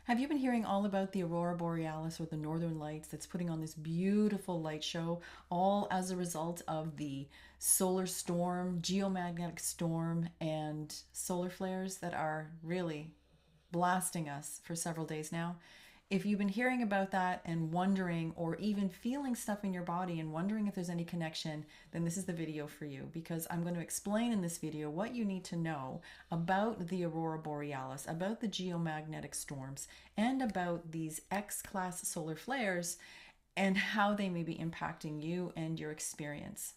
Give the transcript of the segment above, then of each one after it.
Have you been hearing all about the Aurora Borealis or the Northern Lights that's putting on this beautiful light show, all as a result of the solar storm, geomagnetic storm, and solar flares that are really blasting us for several days now? If you've been hearing about that and wondering, or even feeling stuff in your body and wondering if there's any connection, then this is the video for you, because I'm going to explain in this video what you need to know about the Aurora Borealis, about the geomagnetic storms, and about these X-class solar flares and how they may be impacting you and your experience.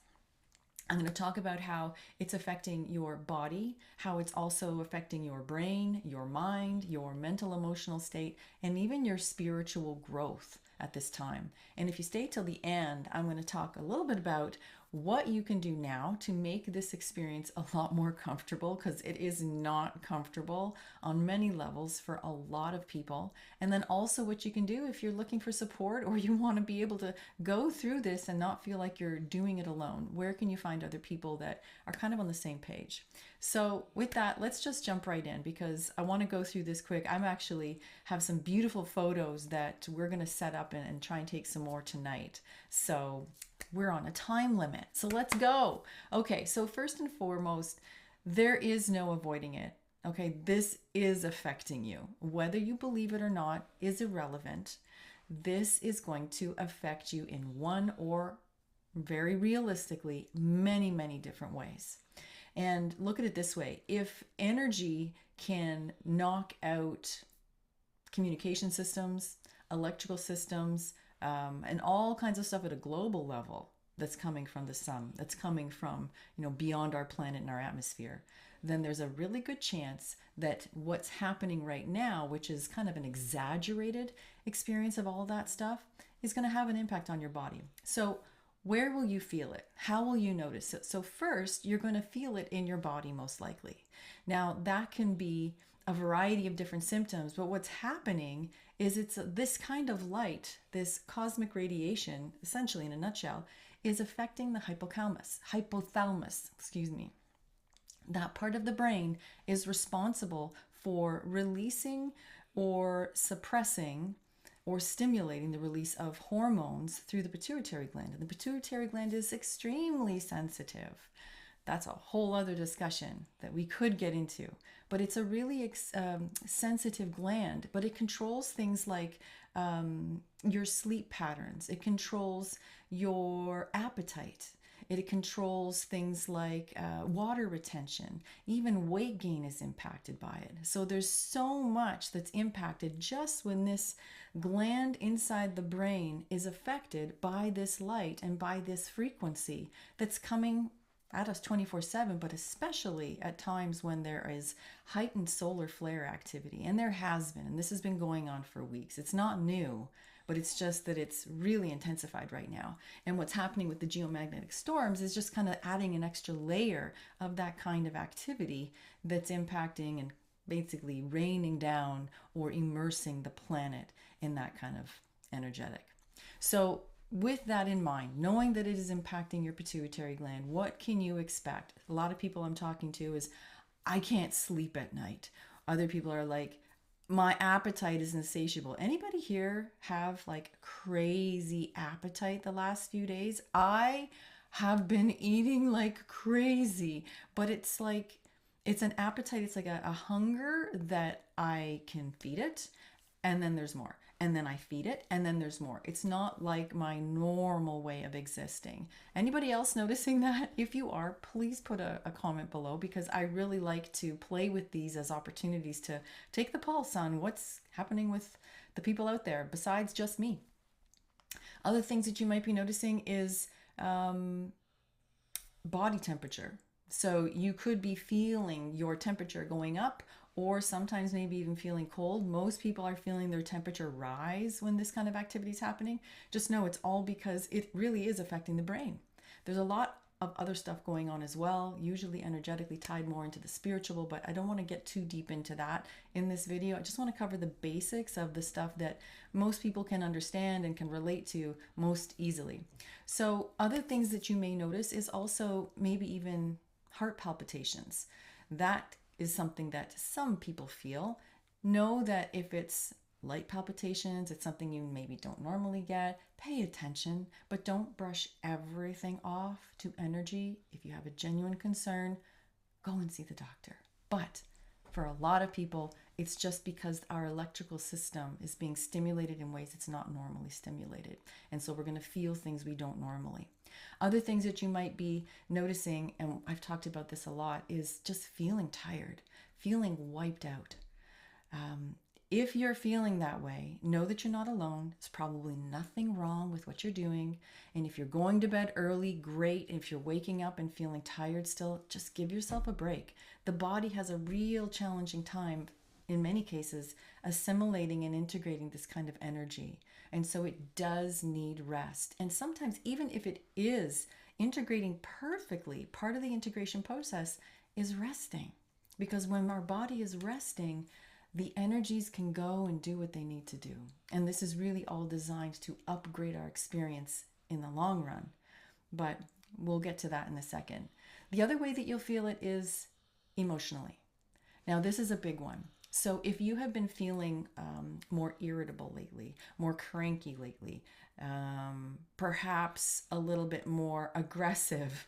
I'm going to talk about how it's affecting your body, how it's also affecting your brain, your mind, your mental, emotional state, and even your spiritual growth at this time. And if you stay till the end, I'm going to talk a little bit about what you can do now to make this experience a lot more comfortable, because it is not comfortable on many levels for a lot of people. And then also what you can do if you're looking for support or you want to be able to go through this and not feel like you're doing it alone. Where can you find other people that are kind of on the same page? So with that, let's just jump right in, because I want to go through this quick. I'm actually have some beautiful photos that we're going to set up and try and take some more tonight. So we're on a time limit. So let's go. Okay, so first and foremost, there is no avoiding it. Okay, this is affecting you. Whether you believe it or not is irrelevant. This is going to affect you in one, or very realistically, many, many different ways. And look at it this way. If energy can knock out communication systems, electrical systems, and all kinds of stuff at a global level that's coming from the sun, that's coming from, beyond our planet and our atmosphere, then there's a really good chance that what's happening right now, which is kind of an exaggerated experience of all that stuff, is going to have an impact on your body. So where will you feel it? How will you notice it? So first, you're going to feel it in your body most likely. Now, that can be a variety of different symptoms, but what's happening is it's this kind of light, this cosmic radiation, essentially in a nutshell, is affecting the hypothalamus, That part of the brain is responsible for releasing or suppressing or stimulating the release of hormones through the pituitary gland. And the pituitary gland is extremely sensitive. That's a whole other discussion that we could get into. But it's a really sensitive gland, but it controls things like your sleep patterns. It controls your appetite. It controls things like water retention. Even weight gain is impacted by it. So there's so much that's impacted just when this gland inside the brain is affected by this light and by this frequency that's coming at us 24/7, but especially at times when there is heightened solar flare activity. And there has been, and this has been going on for weeks. It's not new, but it's just that it's really intensified right now. And what's happening with the geomagnetic storms is just kind of adding an extra layer of that kind of activity that's impacting and basically raining down or immersing the planet in that kind of energetic. So with that in mind, knowing that it is impacting your pituitary gland, what can you expect? A lot of people I'm talking to is, I can't sleep at night. Other people are like, my appetite is insatiable. Anybody here have like crazy appetite the last few days? I have been eating like crazy, but it's like, it's an appetite. It's like a hunger that I can feed it, and then there's more. And then I feed it, and then there's more. It's not like my normal way of existing. Anybody else noticing that? If you are, please put a comment below, because I really like to play with these as opportunities to take the pulse on what's happening with the people out there besides just me. Other things that you might be noticing is body temperature. So you could be feeling your temperature going up, or sometimes maybe even feeling cold. Most people are feeling their temperature rise when this kind of activity is happening. Just know it's all because it really is affecting the brain. There's a lot of other stuff going on as well, usually energetically tied more into the spiritual, but I don't want to get too deep into that in this video. I just want to cover the basics of the stuff that most people can understand and can relate to most easily. So other things that you may notice is also maybe even heart palpitations. That is something that some people feel. Know that if it's light palpitations, it's something you maybe don't normally get, pay attention, but don't brush everything off to energy. If you have a genuine concern, go and see the doctor. But for a lot of people, it's just because our electrical system is being stimulated in ways it's not normally stimulated. And so we're going to feel things we don't normally. Other things that you might be noticing, and I've talked about this a lot, is just feeling tired, feeling wiped out. If you're feeling that way, know that you're not alone. There's probably nothing wrong with what you're doing. And if you're going to bed early, great. If you're waking up and feeling tired still, just give yourself a break. The body has a real challenging time, in many cases, assimilating and integrating this kind of energy. And so it does need rest. And sometimes, even if it is integrating perfectly, part of the integration process is resting. Because when our body is resting, the energies can go and do what they need to do. And this is really all designed to upgrade our experience in the long run. But we'll get to that in a second. The other way that you'll feel it is emotionally. Now, this is a big one. So if you have been feeling more irritable lately, more cranky lately, perhaps a little bit more aggressive,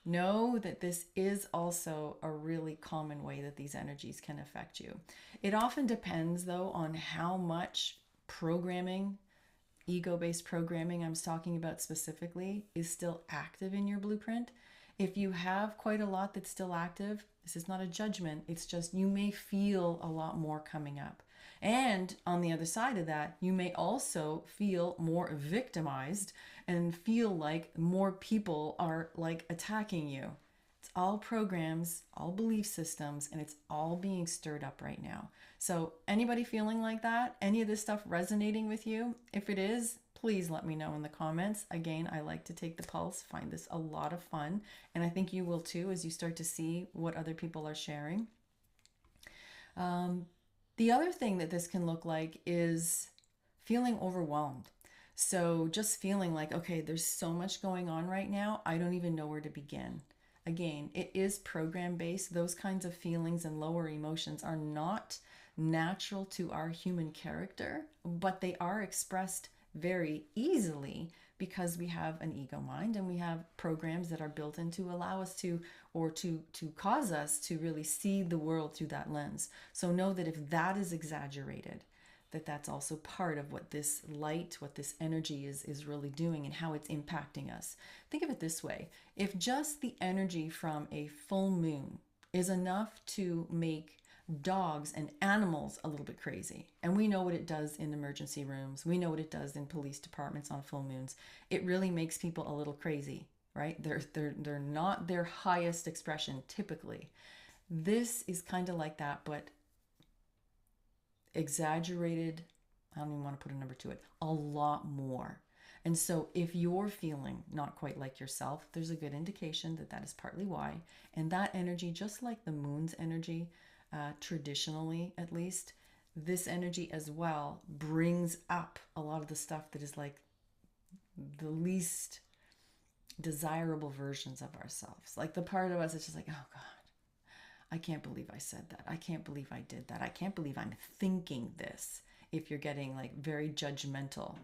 know that this is also a really common way that these energies can affect you. It often depends, though, on how much programming, ego-based programming I'm talking about specifically, is still active in your blueprint. If you have quite a lot that's still active, this is not a judgment. It's just you may feel a lot more coming up. And on the other side of that, you may also feel more victimized and feel like more people are like attacking you. It's all programs, all belief systems, and it's all being stirred up right now. So anybody feeling like that, any of this stuff resonating with you? If it is, please let me know in the comments. Again, I like to take the pulse, find this a lot of fun, and I think you will too as you start to see what other people are sharing. The other thing that this can look like is feeling overwhelmed. So just feeling like, okay, there's so much going on right now, I don't even know where to begin. Again, it is program-based. Those kinds of feelings and lower emotions are not natural to our human character, but they are expressed very easily because we have an ego mind and we have programs that are built in to allow us to, or to cause us to really see the world through that lens. So know that if that is exaggerated, that's also part of what this light, what this energy is really doing and how it's impacting us. Think of it this way. If just the energy from a full moon is enough to make dogs and animals a little bit crazy, and we know what it does in emergency rooms, we know what it does in police departments on full moons, it really makes people a little crazy, right? They're not their highest expression typically. This is kind of like that, but exaggerated. I don't even want to put a number to it, a lot more. And so if you're feeling not quite like yourself, there's a good indication that that is partly why. And that energy, just like the moon's energy, traditionally at least, this energy as well brings up a lot of the stuff that is like the least desirable versions of ourselves. Like the part of us that's just like, oh God, I can't believe I said that. I can't believe I did that. I can't believe I'm thinking this. If you're getting like very judgmental,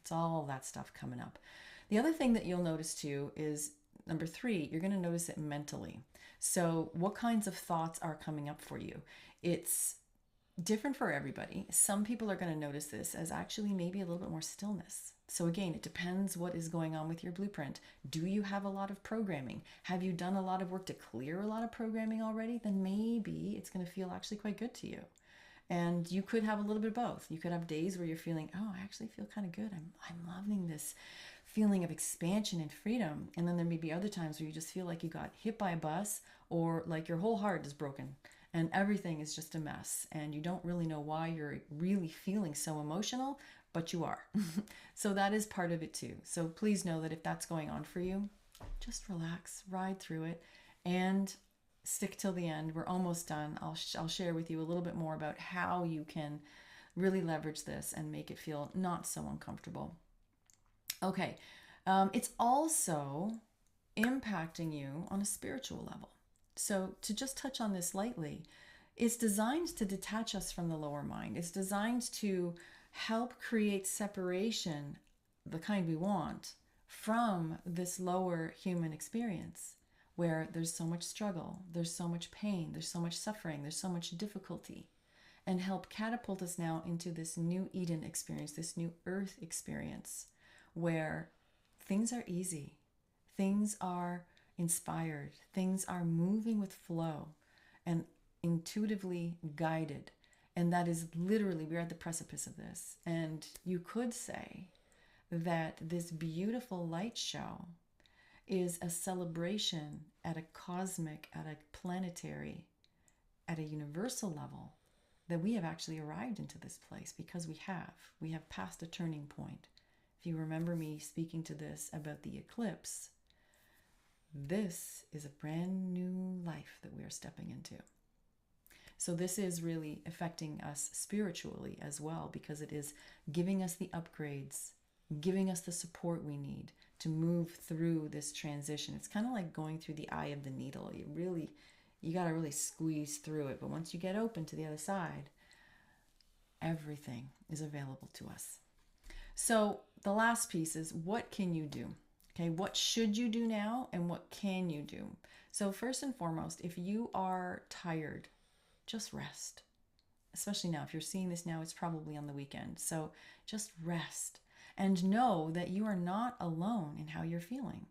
it's all that stuff coming up. The other thing that you'll notice too is number 3, you're going to notice it mentally. So what kinds of thoughts are coming up for you? It's different for everybody. Some people are going to notice this as actually maybe a little bit more stillness. So again, it depends what is going on with your blueprint. Do you have a lot of programming? Have you done a lot of work to clear a lot of programming already? Then maybe it's going to feel actually quite good to you. And you could have a little bit of both. You could have days where you're feeling, oh, I actually feel kind of good. I'm loving this feeling of expansion and freedom. And then there may be other times where you just feel like you got hit by a bus or like your whole heart is broken and everything is just a mess. And you don't really know why you're really feeling so emotional, but you are. So that is part of it too. So please know that if that's going on for you, just relax, ride through it, and stick till the end. We're almost done. I'll share with you a little bit more about how you can really leverage this and make it feel not so uncomfortable. Okay, it's also impacting you on a spiritual level. So to just touch on this lightly, It's designed to detach us from the lower mind. It's designed to help create separation, the kind we want, from this lower human experience where there's so much struggle, there's so much pain, there's so much suffering, there's so much difficulty, and help catapult us now into this new Eden experience, this new earth experience where things are easy, things are inspired, things are moving with flow and intuitively guided. And that is literally, we're at the precipice of this. And you could say that this beautiful light show is a celebration at a cosmic, at a planetary, at a universal level, that we have actually arrived into this place, because we have passed a turning point. If you remember me speaking to this about the eclipse, this is a brand new life that we are stepping into. So this is really affecting us spiritually as well, because it is giving us the upgrades, giving us the support we need to move through this transition. It's kind of like going through the eye of the needle. You got to really squeeze through it. But once you get open to the other side, everything is available to us. So the last piece is, what can you do? Okay, what should you do now and what can you do? So first and foremost, if you are tired, just rest. Especially now, if you're seeing this now, it's probably on the weekend. So just rest and know that you are not alone in how you're feeling.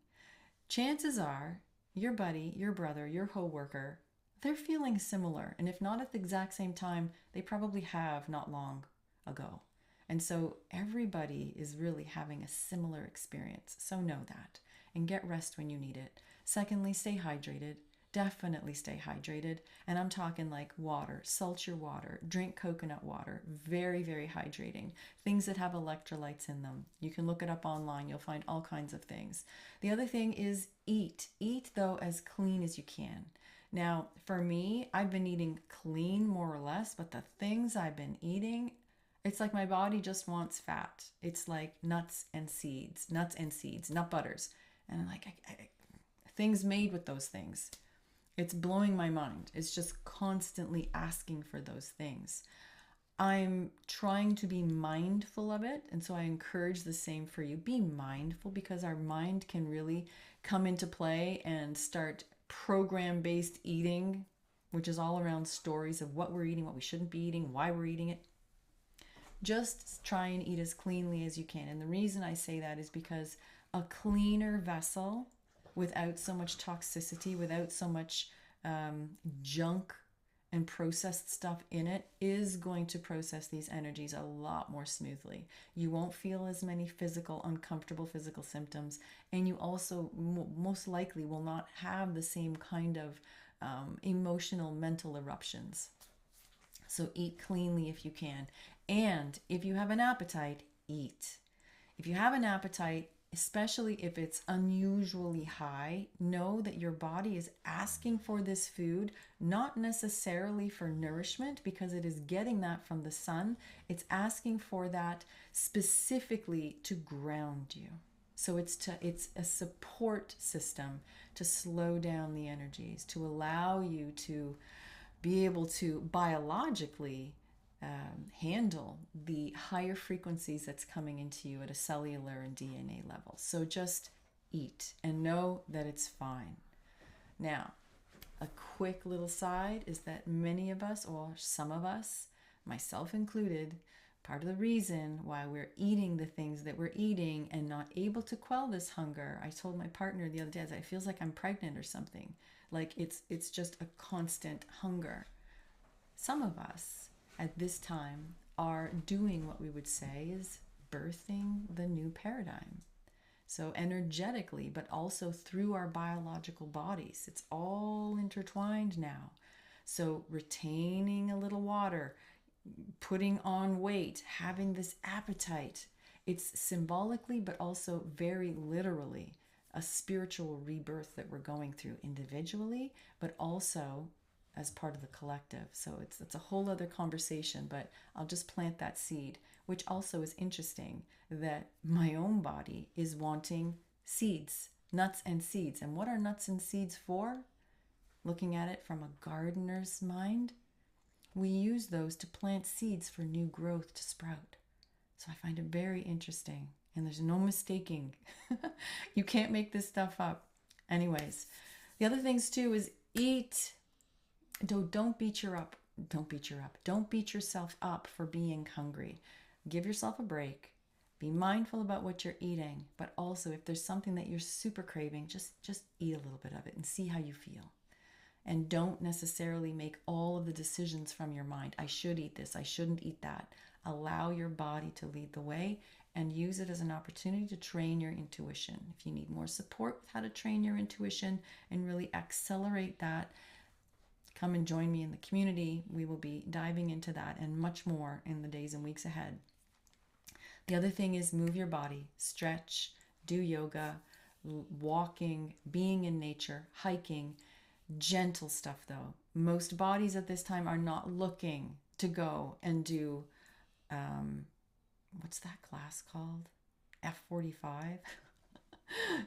Chances are your buddy, your brother, your coworker, they're feeling similar. And if not at the exact same time, they probably have not long ago. And so everybody is really having a similar experience. So know that and get rest when you need it. Secondly, stay hydrated. Definitely stay hydrated. And I'm talking like water, salt your water, drink coconut water, very, very hydrating. Things that have electrolytes in them. You can look it up online. You'll find all kinds of things. The other thing is eat. Eat, though, as clean as you can. Now, for me, I've been eating clean more or less, but the things I've been eating, it's like my body just wants fat. It's like nuts and seeds, nut butters. And I'm like, things made with those things. It's blowing my mind. It's just constantly asking for those things. I'm trying to be mindful of it. And so I encourage the same for you. Be mindful, because our mind can really come into play and start program-based eating, which is all around stories of what we're eating, what we shouldn't be eating, why we're eating it. Just try and eat as cleanly as you can. And the reason I say that is because a cleaner vessel, without so much toxicity, without so much junk and processed stuff in it, is going to process these energies a lot more smoothly. You won't feel as many uncomfortable physical symptoms, and you also most likely will not have the same kind of emotional, mental eruptions. So eat cleanly if you can. And if you have an appetite, eat. If you have an appetite, especially if it's unusually high, know that your body is asking for this food, not necessarily for nourishment, because it is getting that from the sun. It's asking for that specifically to ground you. So it's a support system to slow down the energies, to allow you to be able to biologically handle the higher frequencies that's coming into you at a cellular and DNA level. So just eat and know that it's fine. Now, a quick little side is that many of us, or some of us, myself included, part of the reason why we're eating the things that we're eating and not able to quell this hunger. I told my partner the other day, it feels like I'm pregnant or something. Like it's just a constant hunger. Some of us at this time are doing what we would say is birthing the new paradigm. So energetically, but also through our biological bodies. It's all intertwined now. So retaining a little water, putting on weight, having this appetite, it's symbolically, but also very literally a spiritual rebirth that we're going through individually, but also as part of the collective. So it's a whole other conversation, but I'll just plant that seed, which also is interesting that my own body is wanting seeds, nuts and seeds. And what are nuts and seeds for? Looking at it from a gardener's mind, we use those to plant seeds for new growth to sprout. So I find it very interesting, and there's no mistaking. You can't make this stuff up. Anyways, the other things too is eat. Don't beat your up. Don't beat your up. Don't beat yourself up for being hungry. Give yourself a break. Be mindful about what you're eating, but also if there's something that you're super craving, just eat a little bit of it and see how you feel. And don't necessarily make all of the decisions from your mind. I should eat this. I shouldn't eat that. Allow your body to lead the way and use it as an opportunity to train your intuition. If you need more support with how to train your intuition and really accelerate that, come and join me in the community. We will be diving into that and much more in the days and weeks ahead. The other thing is move your body, stretch, do yoga, walking, being in nature, hiking. Gentle stuff though. Most bodies at this time are not looking to go and do, what's that class called? F45?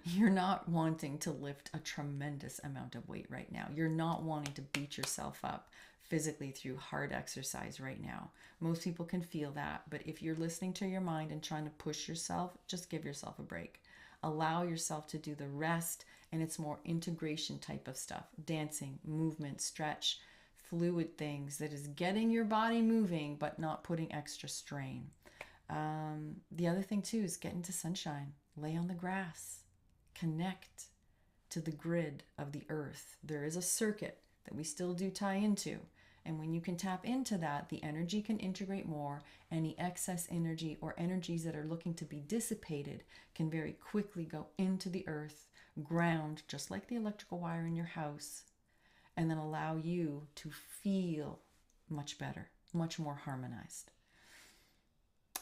You're not wanting to lift a tremendous amount of weight right now. You're not wanting to beat yourself up physically through hard exercise right now. Most people can feel that, but if you're listening to your mind and trying to push yourself, just give yourself a break. Allow yourself to do the rest, and it's more integration type of stuff. Dancing, movement, stretch, fluid things that is getting your body moving but not putting extra strain. The other thing too is get into sunshine. Lay on the grass. Connect to the grid of the earth. There is a circuit that we still do tie into. And when you can tap into that, the energy can integrate more. Any excess energy or energies that are looking to be dissipated can very quickly go into the earth, ground, just like the electrical wire in your house, and then allow you to feel much better, much more harmonized.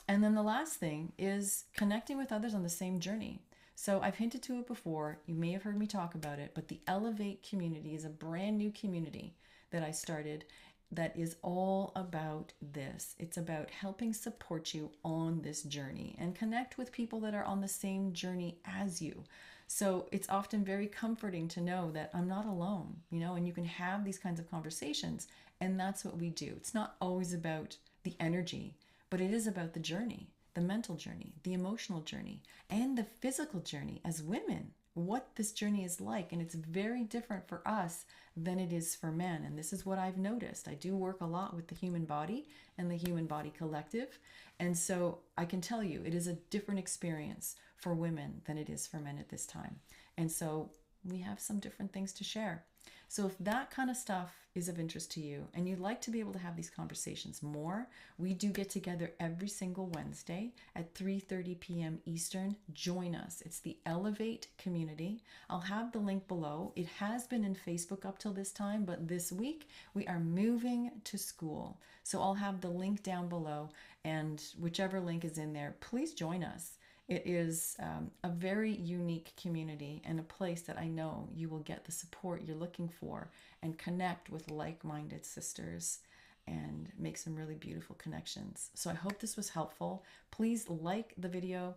And then the last thing is connecting with others on the same journey. So I've hinted to it before. You may have heard me talk about it, but the Elev8te Community is a brand new community that I started that is all about this. It's about helping support you on this journey and connect with people that are on the same journey as you. So it's often very comforting to know that I'm not alone, and you can have these kinds of conversations. And that's what we do. It's not always about the energy, but it is about the journey, the mental journey, the emotional journey, and the physical journey as women, what this journey is like. And it's very different for us than it is for men. And this is what I've noticed. I do work a lot with the human body and the human body collective. And so I can tell you it is a different experience for women than it is for men at this time. And so we have some different things to share. So if that kind of stuff is of interest to you and you'd like to be able to have these conversations more, we do get together every single Wednesday at 3:30 p.m. Eastern. Join us. It's the Elev8te Community. I'll have the link below. It has been in Facebook up till this time, but this week we are moving to school. So I'll have the link down below, and whichever link is in there, please join us. It is a very unique community and a place that I know you will get the support you're looking for and connect with like-minded sisters and make some really beautiful connections. So I hope this was helpful. Please like the video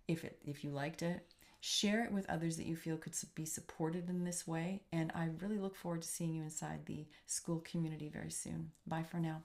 if you liked it. Share it with others that you feel could be supported in this way. And I really look forward to seeing you inside the school community very soon. Bye for now.